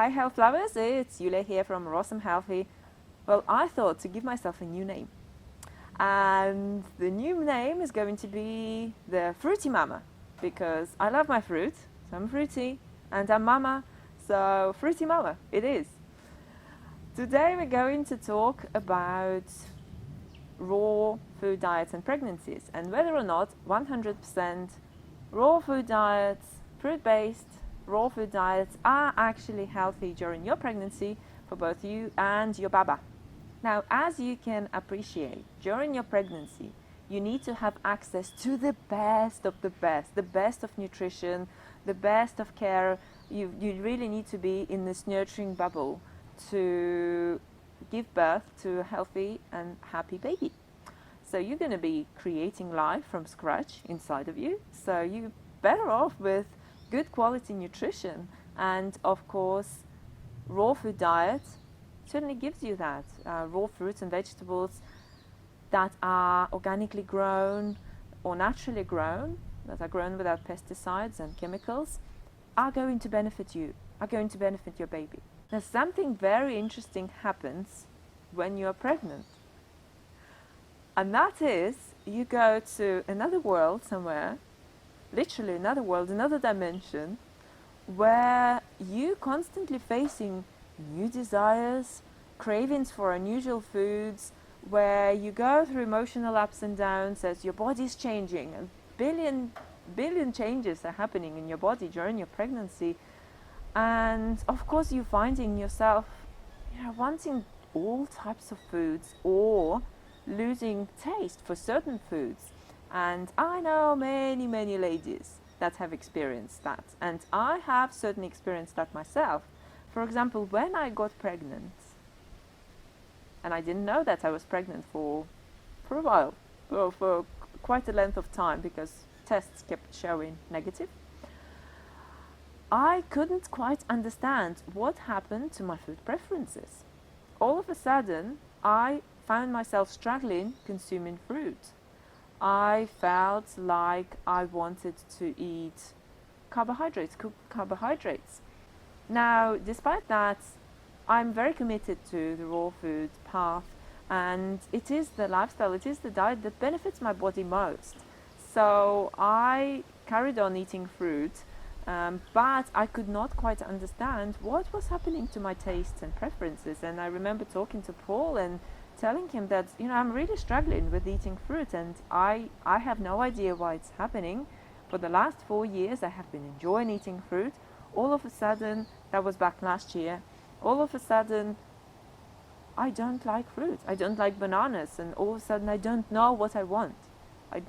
Hi Health Lovers, it's Yule here from Awesome Healthy. Well, I thought to give myself a new name. And the new name is going to be the Fruity Mama, because I love my fruit, so I'm fruity, and I'm mama, so Fruity Mama it is. Today we're going to talk about raw food diets and pregnancies, and whether or not 100% raw food diets, fruit-based raw food diets are actually healthy during your pregnancy for both you and your baba. Now, as you can appreciate, during your pregnancy, you need to have access to the best of the best of nutrition, the best of care. You really need to be in this nurturing bubble to give birth to a healthy and happy baby. So you're going to be creating life from scratch inside of you. So you're better off with good quality nutrition, and of course raw food diet certainly gives you that. Raw fruits and vegetables that are organically grown or naturally grown, that are grown without pesticides and chemicals, are going to benefit you, are going to benefit your baby. Now, something very interesting happens when you're pregnant, and that is you go to another world somewhere, literally another world, another dimension, where you constantly facing new desires, cravings for unusual foods, where you go through emotional ups and downs as your body's changing. A billion changes are happening in your body during your pregnancy, and of course you're finding yourself, wanting all types of foods or losing taste for certain foods. And I know many ladies that have experienced that, and I have certainly experienced that myself. For example, when I got pregnant, and I didn't know that I was pregnant for a while, for quite a length of time, because tests kept showing negative, I couldn't quite understand what happened to my food preferences. All of a sudden, I found myself struggling consuming fruit. I felt like I wanted to eat carbohydrates, cooked carbohydrates. Now, despite that, I'm very committed to the raw food path, and it is the lifestyle, it is the diet that benefits my body most. So I carried on eating fruit, but I could not quite understand what was happening to my tastes and preferences. And I remember talking to Paul and telling him that, I'm really struggling with eating fruit, and I have no idea why it's happening. For the last 4 years I have been enjoying eating fruit. All of a sudden, that was back last year, all of a sudden I don't like fruit, I don't like bananas, and all of a sudden I don't know what I want.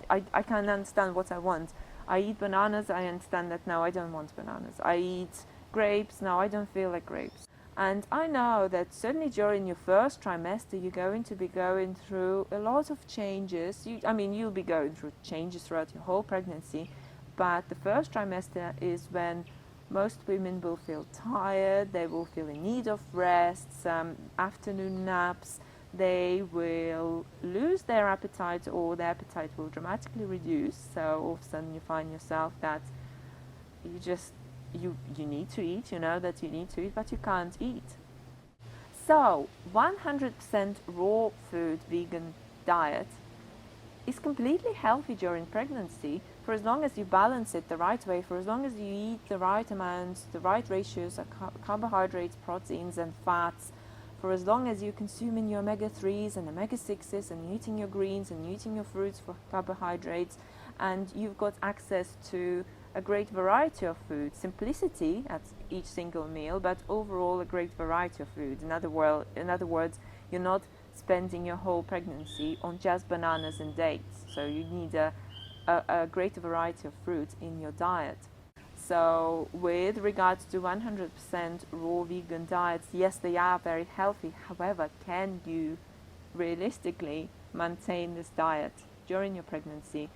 I can't understand what I want. I eat bananas, I understand that now I don't want bananas. I eat grapes, now I don't feel like grapes. And I know that certainly during your first trimester, you're going to be going through a lot of changes. You'll be going through changes throughout your whole pregnancy, but the first trimester is when most women will feel tired, they will feel in need of rest, some afternoon naps, they will lose their appetite, or their appetite will dramatically reduce. So all of a sudden you find yourself that you need to eat, you know that you need to eat, but you can't eat. So 100% raw food vegan diet is completely healthy during pregnancy, for as long as you balance it the right way, for as long as you eat the right amounts, the right ratios of carbohydrates, proteins and fats, for as long as you're consuming your omega-3s and omega-6s, and you're eating your greens and you're eating your fruits for carbohydrates, and you've got access to a great variety of food, simplicity at each single meal, but overall a great variety of food. In other words, you're not spending your whole pregnancy on just bananas and dates. So you need a great variety of fruit in your diet. So with regards to 100% raw vegan diets, yes, they are very healthy. However, can you realistically maintain this diet during your pregnancy,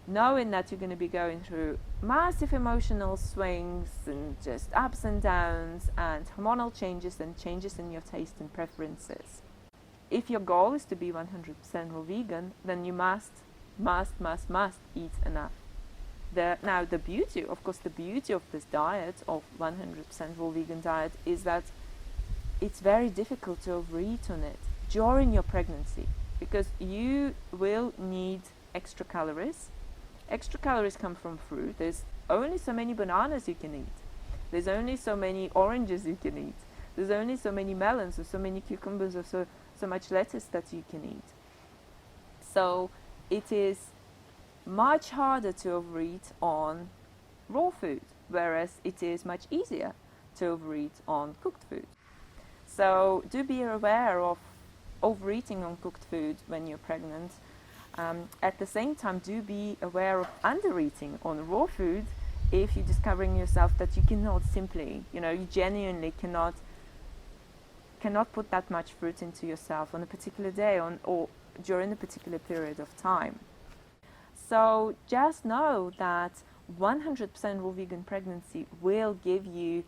knowing that you're going to be going through massive emotional swings and just ups and downs and hormonal changes and changes in your taste and preferences? If your goal is to be 100% raw vegan, then you must eat enough Now the beauty, of course, the beauty of this diet, of 100% raw vegan diet, is that it's very difficult to overeat on it during your pregnancy, because you will need extra calories. Extra calories come from fruit. There's only so many bananas you can eat. There's only so many oranges you can eat. There's only so many melons or so many cucumbers or so much lettuce that you can eat. So it is much harder to overeat on raw food, whereas it is much easier to overeat on cooked food. So do be aware of overeating on cooked food when you're pregnant. At the same time, do be aware of undereating on raw food if you're discovering yourself that you cannot simply, you genuinely cannot put that much fruit into yourself on a particular day or during a particular period of time. So just know that 100% raw vegan pregnancy will give you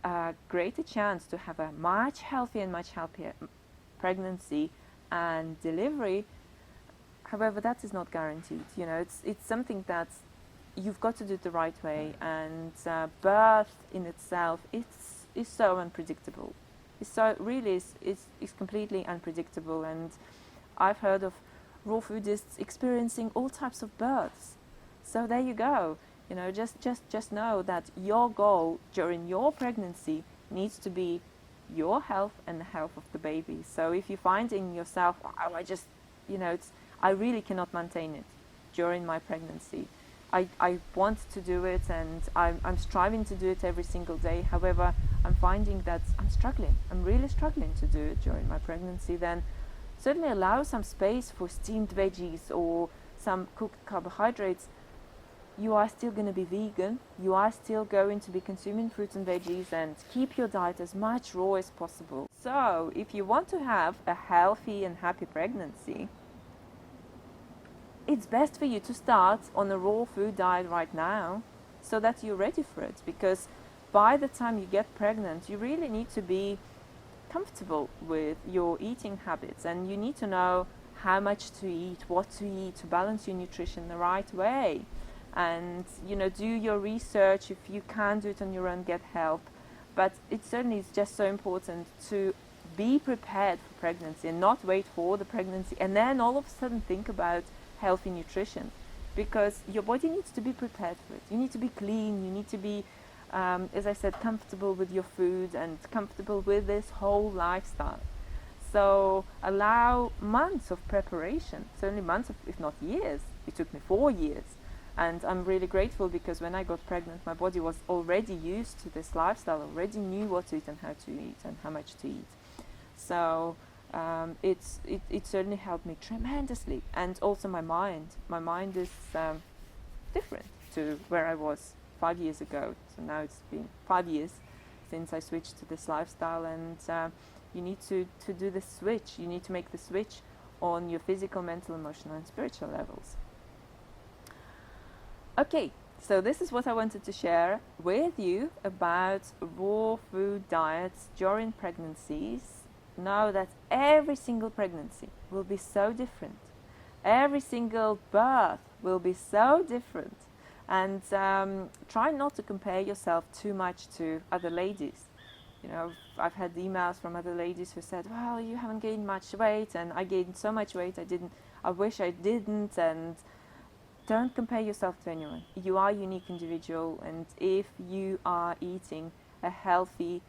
a greater chance to have a much healthier and much happier pregnancy and delivery. However, that is not guaranteed. It's something that you've got to do it the right way, and birth in itself is so unpredictable. It's completely unpredictable, and I've heard of raw foodists experiencing all types of births. So there you go. Just know that your goal during your pregnancy needs to be your health and the health of the baby. So if you're finding yourself, I really cannot maintain it during my pregnancy. I want to do it, and I'm striving to do it every single day. However, I'm finding that I'm struggling. I'm really struggling to do it during my pregnancy. Then certainly allow some space for steamed veggies or some cooked carbohydrates. You are still going to be vegan. You are still going to be consuming fruits and veggies, and keep your diet as much raw as possible. So if you want to have a healthy and happy pregnancy, it's best for you to start on a raw food diet right now so that you're ready for it, because by the time you get pregnant, you really need to be comfortable with your eating habits, and you need to know how much to eat, what to eat, to balance your nutrition the right way. And do your research. If you can do it on your own, get help. But it certainly is just so important to be prepared for pregnancy and not wait for the pregnancy and then all of a sudden think about healthy nutrition, because your body needs to be prepared for it. You need to be clean. You need to be, as I said, comfortable with your food and comfortable with this whole lifestyle. So allow months of preparation, certainly months, if not years. It took me 4 years. And I'm really grateful, because when I got pregnant, my body was already used to this lifestyle, already knew what to eat and how to eat and how much to eat. So it certainly helped me tremendously. And also my mind is different to where I was 5 years ago. So now it's been 5 years since I switched to this lifestyle, and you need to do the switch. You need to make the switch on your physical, mental, emotional and spiritual levels. Okay, so this is what I wanted to share with you about raw food diets during pregnancies. Know that every single pregnancy will be so different. Every single birth will be so different. And try not to compare yourself too much to other ladies. I've had emails from other ladies who said, well, you haven't gained much weight, and I gained so much weight, I wish I didn't. And don't compare yourself to anyone. You are a unique individual, and if you are eating a healthy,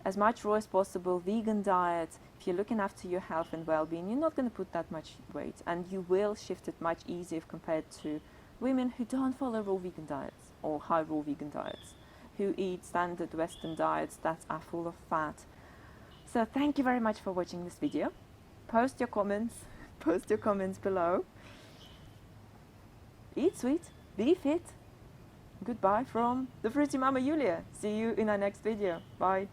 as much raw as possible, vegan diet, if you're looking after your health and well-being, you're not going to put that much weight, and you will shift it much easier compared to women who don't follow raw vegan diets or high raw vegan diets, who eat standard Western diets that are full of fat. So thank you very much for watching this video. Post your comments below. Eat sweet, be fit. Goodbye from the Fruity Mama Julia. See you in our next video. Bye.